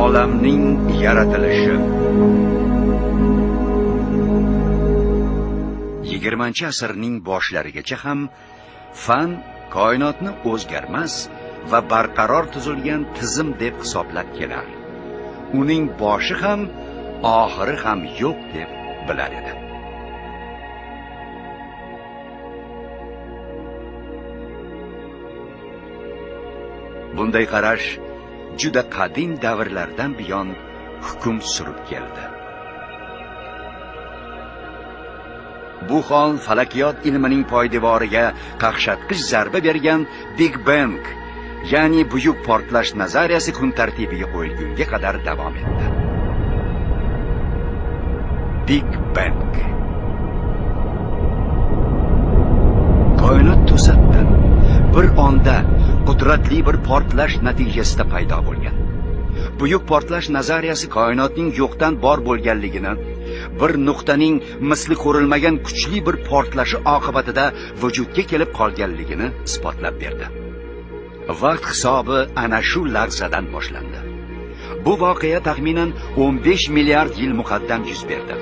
Olamning yaratilishi. 20-asrning boshlarigacha ham fan koinotni o'zgarmas va barqaror tuzilgan tizim deb hisoblab kelar. Uning boshi ham, oxiri ham yo'q deb bilar edi. Bunday qarash juda qadim davrlardan buyon hukm surib keldi. Bu hol falakiyot ilmining poydevoriga qaqshatqich zarba bergan Big Bang, ya'ni buyuk portlash nazariyasi kun tartibiga qo'yilgunga qadar davom etdi. Big Bang. Koinot to'satdan bir onda qudratli bir portlash natijasida paydo bo'lgan. Buyuk portlash nazariyasi koinotning yo'qdan bor bo'lganligini, bir nuqtaning misli ko'rilmagan kuchli bir portlashi oqibatida vujudga kelib qolganligini isbotlab berdi. Vaqt hisobi ana shu lahzadan boshlandi. Bu voqea taxminan 15 milliard yil muqaddam yuz berdi.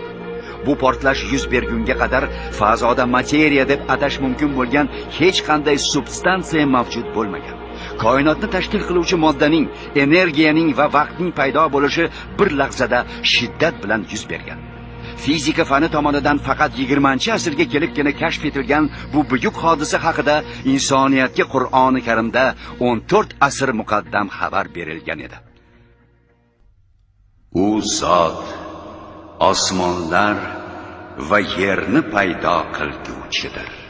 Bu portlash yuz bergunga qadar fazoda materiya deb atash mumkin bo'lgan hech qanday substansiya mavjud bo'lmagan. Koinotni tashkil qiluvchi moddaning, energiyaning va vaqtning paydo bo'lishi bir lahzada shiddat bilan yuz bergan. Fizika fani tomonidan faqat 20-asrga kelibgina kashf etilgan bu buyuk hodisa haqida insoniyatga Qur'oni Karimda 14 asr muqaddam xabar berilgan edi. U zot osmonlar va yerni paydo qilguvchidir.